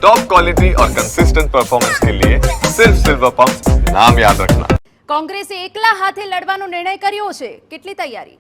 Top quality और consistent performance के लिए सिर्फ सिल्वर पंप नाम याद रखना। કોંગ્રેસે એકલા હાથે લડવાનો નિર્ણય કર્યો છે, કેટલી તૈયારી?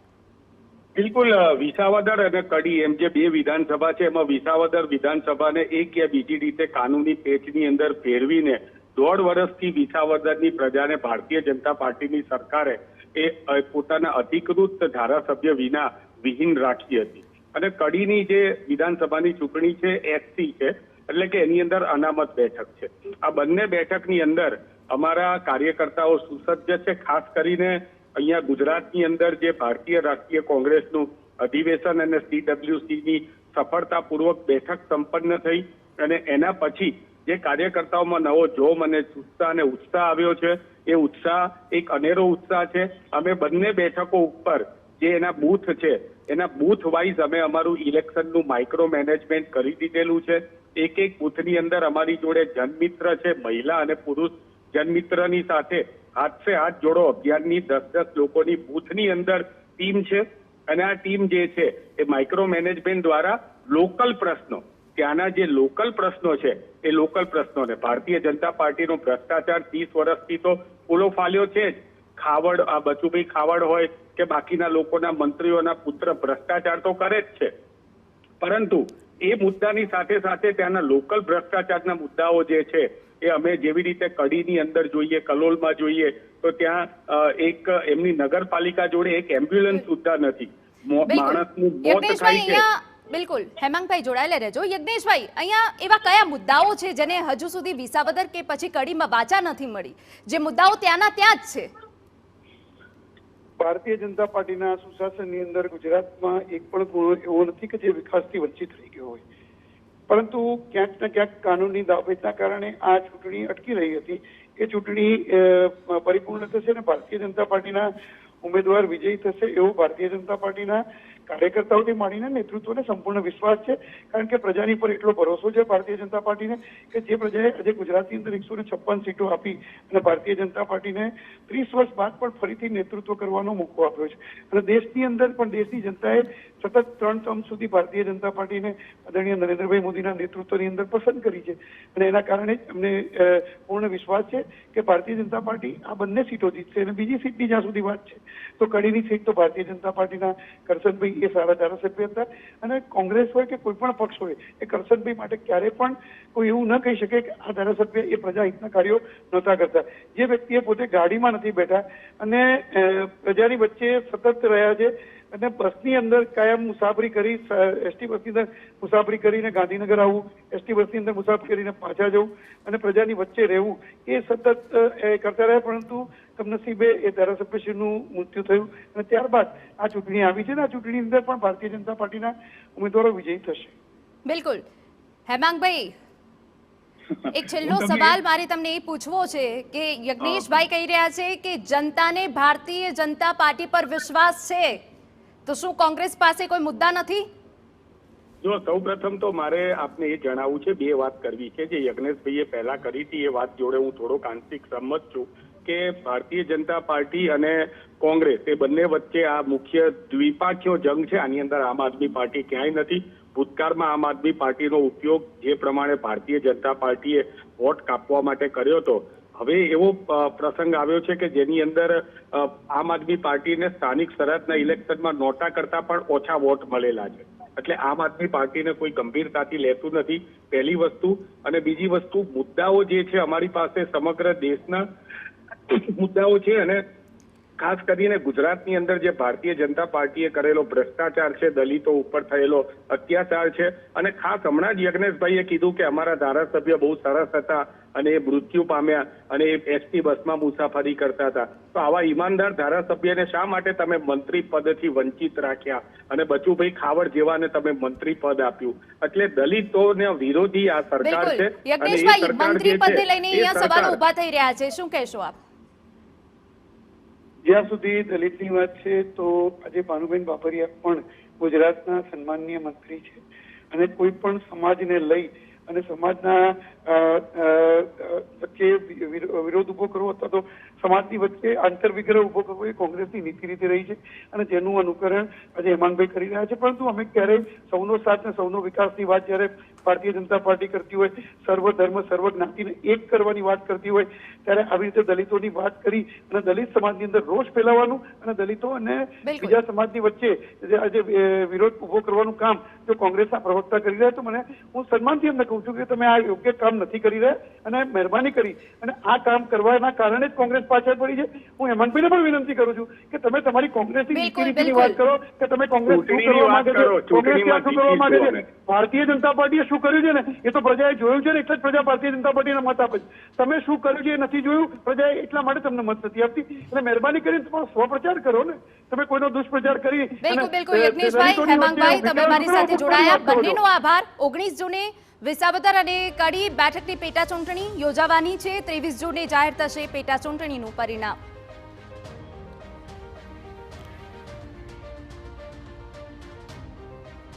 બિલકુલ વિસાવદર અને કડી એમ જે બે વિધાનસભા છે એમાં વિસાવદર વિધાનસભાને એક યા બીજી રીતે કાનૂની પેચની અંદર ફેરવીને 1.5 વર્ષથી વિસાવદરની પ્રજાને ભારતીય જનતા પાર્ટીની સરકારે એ પોતાના અધિકૃત ધારાસભ્ય વિના વિહીન રાખી હતી અને કડીની જે વિધાનસભાની ચૂંટણી છે એસસી છે એટલે કે એની અંદર અનામત બેઠક છે। આ બંને બેઠકની અંદર અમારા કાર્યકર્તાઓ સુસજ્જ છે। ખાસ કરીને અહીંયા ગુજરાતની અંદર જે ભારતીય રાષ્ટ્રીય કોંગ્રેસનું અધિવેશન અને CWCની સફળતાપૂર્વક બેઠક સંપન્ન થઈ અને એના પછી જે કાર્યકર્તાઓમાં નવો જોમ અને ચુસ્તા અને ઉત્સાહ આવ્યો છે એ ઉત્સાહ એક અનેરો ઉત્સાહ છે। અમે બંને બેઠકો ઉપર જે એના બૂથ છે એના બૂથ વાઇઝ અમે અમારું ઇલેક્શનનું માઇક્રો મેનેજમેન્ટ કરી દીધેલું છે। એક એક બૂથની અંદર અમારી જોડે જનમિત્ર છે, મહિલા અને પુરુષ જનમિત્રની સાથે હાથ સે હાથ જોડો અભિયાનની 10-10 લોકોની બૂથની અંદર ટીમ છે અને આ ટીમ જે છે એ માઇક્રો મેનેજમેન્ટ દ્વારા લોકલ પ્રશ્નો ત્યાંના જે લોકલ પ્રશ્નો છે એ લોકલ પ્રશ્નોને ભારતીય જનતા પાર્ટીનો ભ્રષ્ટાચાર 30 વર્ષથી તો ફૂલો ફાલ્યો છે જ। ખાવડ આ બચુભાઈ ખાવડ હોય કે બાકીના લોકોના મંત્રીઓના પુત્ર ભ્રષ્ટાચાર તો કરે જ છે, પરંતુ એ મુદ્દાની સાથે સાથે ત્યાંના લોકલ ભ્રષ્ટાચારના મુદ્દાઓ જે છે એ અમે જેવી રીતે કડીની અંદર જોઈએ, કલોલમાં જોઈએ તો ત્યાં એક એમની નગરપાલિકા જોડે એક એમ્બ્યુલન્સ સુદ્ધા નથી। માણસનું મોત થાય છે। બિલકુલ હેમાંગભાઈ જોડાયેલા રહેજો। યજ્ઞેશભાઈ, અહીંયા એવા કયા મુદ્દાઓ છે જેને હજુ સુધી વિસાવદર કે પછી કડીમાં વાચા નથી મળી, જે મુદ્દાઓ ત્યાંના ત્યાં જ છે? ભારતીય જનતા પાર્ટીના સુશાસનની અંદર ગુજરાતમાં એક પણ ખૂણો એવો નથી કે જે વિકાસથી વંચિત રહી ગયો હોય, પરંતુ ક્યાંક ને ક્યાંક કાનૂની દાવેદના કારણે આ ચૂંટણી અટકી રહી હતી। એ ચૂંટણી પરિપૂર્ણ થશે અને ભારતીય જનતા પાર્ટીના ઉમેદવાર વિજયી થશે એવો ભારતીય જનતા પાર્ટીના કાર્યકર્તાઓથી માંડીને નેતૃત્વને સંપૂર્ણ વિશ્વાસ છે, કારણ કે પ્રજાની પર એટલો ભરોસો છે ભારતીય જનતા પાર્ટીને કે જે પ્રજાએ આજે ગુજરાતની અંદર 156 સીટો આપી અને ભારતીય જનતા પાર્ટીને 30 વર્ષ બાદ પણ ફરીથી નેતૃત્વ કરવાનો મોકો આપ્યો છે અને દેશની અંદર પણ દેશની જનતાએ સતત 3 ટર્મ સુધી ભારતીય જનતા પાર્ટીને આદરણીય નરેન્દ્રભાઈ મોદીના નેતૃત્વની અંદર પસંદ કરી છે અને એના કારણે જ અમને પૂર્ણ વિશ્વાસ છે કે ભારતીય જનતા પાર્ટી આ બંને સીટો જીતશે અને બીજી સીટની જ્યાં સુધી વાત છે તો કડીની સીટ તો ભારતીય જનતા પાર્ટીના કરશનભાઈ એ સારા ધારાસભ્ય હતા અને કોંગ્રેસ હોય કે કોઈ પણ પક્ષ હોય એ કરશનભાઈ માટે ક્યારે પણ કોઈ એવું ન કહી શકે કે આ ધારાસભ્ય એ પ્રજાહિતના કાર્યો નહોતા કરતા। જે વ્યક્તિએ પોતે ગાડીમાં નથી બેઠા અને પ્રજાની વચ્ચે સતત રહ્યા છે અને બસની અંદર કાયમ મુસાફરી કરી, એસટી બસની અંદર મુસાફરી કરીને ગાંધીનગર આવવું, એસટી બસની અંદર મુસાફરી કરીને પાછા જવું અને પ્રજાની વચ્ચે રહેવું એ સતત કરતા રહ્યા, પરંતુ કમનસીબે એ ધારાસભ્યશ્રીનું મૃત્યુ થયું અને ત્યારબાદ આ ચૂંટણી આવી છે અને આ ચૂંટણીની અંદર પણ ભારતીય જનતા પાર્ટીના ઉમેદવારો વિજયી થશે। બિલકુલ હેમાંગભાઈ, એક છેલ્લો સવાલ મારે તમને એ પૂછવો છે કે યજ્ઞેશભાઈ કહી રહ્યા છે કે જનતાને ભારતીય જનતા પાર્ટી પર વિશ્વાસ છે, તો શું કોંગ્રેસ પાસે કોઈ મુદ્દા નથી? જો સૌપ્રથમ તો મારે આપને એ જણાવવું છે, બે વાત કરવી છે જે યજ્ઞેશભાઈએ પહેલા કરી હતી એ વાત જોડે હું થોડોક આંશિક સંમત છું કે ભારતીય જનતા પાર્ટી અને કોંગ્રેસ એ બંને વચ્ચે આ મુખ્ય દ્વિપાક્ષીય જંગ છે। આની અંદર આમ આદમી પાર્ટી ક્યાંય નથી। ભૂતકાળમાં આમ આદમી પાર્ટીનો ઉપયોગ જે પ્રમાણે ભારતીય જનતા પાર્ટીએ વોટ કાપવા માટે કર્યો હતો, હવે એવો પ્રસંગ આવ્યો છે કે જેની અંદર આમ આદમી પાર્ટીને સ્થાનિક સ્વરાજના ઇલેક્શનમાં નોટા કરતા પણ ઓછા વોટ મળેલા છે, એટલે આમ આદમી પાર્ટીને કોઈ ગંભીરતાથી લેતું નથી, પહેલી વસ્તુ। અને બીજી વસ્તુ, મુદ્દાઓ જે છે અમારી પાસે સમગ્ર દેશના મુદ્દાઓ છે અને ખાસ કરીને ગુજરાતની અંદર જે ભારતીય જનતા પાર્ટીએ કરેલો ભ્રષ્ટાચાર છે, દલિતો ઉપર થયેલો અત્યાચાર છે અને ખાસ હમણાં જ યજ્ઞેશભાઈએ કીધું કે અમારા ધારાસભ્ય બહુ સરસ હતા અને એ મૃત્યુ પામ્યા અને એ એસટી બસમાં મુસાફરી કરતા હતા, તો આવા ઈમાનદાર ધારાસભ્યને શા માટે તમે મંત્રી પદથી વંચિત રાખ્યા અને બચુભાઈ ખાવડ જેવાને તમે મંત્રી પદ આપ્યું? એટલે દલિતોને વિરોધી આ સરકાર છે અને એ સરકાર મંત્રી પદને લઈને અહીંયા સવાલો ઉભા થઈ રહ્યા છે, શું કહેશો આપ? જ્યાં સુધી દલિતની વાત છે તો આજે ભાનુબેન બાબરિયા પણ ગુજરાતના સન્માનીય મંત્રી છે અને કોઈ પણ સમાજને લઈ અને સમાજના વચ્ચે વિરોધ ઉભો કરવો અથવા તો સમાજની વચ્ચે આંતરવિગ્રહ ઉભો કરવો એ કોંગ્રેસની નીતિ રીતે રહી છે અને જેનું અનુકરણ આજે હેમાંગભાઈ કરી રહ્યા છે। પરંતુ અમે ક્યારેય સૌનો સાથ અને સૌનો વિકાસની વાત જ્યારે ભારતીય જનતા પાર્ટી કરતી હોય, સર્વ ધર્મ સર્વ જ્ઞાતિને એક કરવાની વાત કરતી હોય, ત્યારે આવી રીતે દલિતોની વાત કરી અને દલિત સમાજની અંદર રોષ ફેલાવવાનું અને દલિતો અને બિલકુલ. બીજા સમાજની વચ્ચે જે વિરોધ ઉભો કરવાનું કામ જો કોંગ્રેસના પ્રવક્તા કરી રહ્યા, તો હું સન્માનથી એમને કહું છું કે તમે આ યોગ્ય કામ નથી કરી રહ્યા અને મહેરબાની કરી અને આ કામ કરવાના કારણે જ કોંગ્રેસ પાછળ પડી છે. હું હેમંતભાઈને પણ વિનંતી કરું છું કે તમે તમારી કોંગ્રેસની બિલકુલ, નીતિની વાત કરો કે તમે કોંગ્રેસ શું કરવા માંગે છે, કોંગ્રેસ ક્યાં શું કરવા માંગે છે. ભારતીય જનતા પાર્ટીએ શું કર્યું છે ને એ તો પ્રજાએ જોયું છે ને, એટલે જ પ્રજા ભારતીય જનતા પાર્ટીને મત આપે છે. તમે શું કર્યું છે એ નથી જોયું પ્રજાએ, એટલા માટે તમને મત નથી આપતી. એટલે મહેરબાની કરીને તમારો સ્વપ્રચાર કરો ને, તમે કોઈનો દુષ્પ્રચાર કરી બિલકુલ બિલકુલ યજ્ઞેશભાઈ, હેમાંગભાઈ, તમે મારી સાથે જોડાયા, બંનેનો આભાર. 19 જૂને વિસાવદર અને કડી બેઠકની પેટા ચૂંટણી યોજાવાની છે. 23 જૂને જાહેર થશે પેટા ચૂંટણીનું પરિણામ.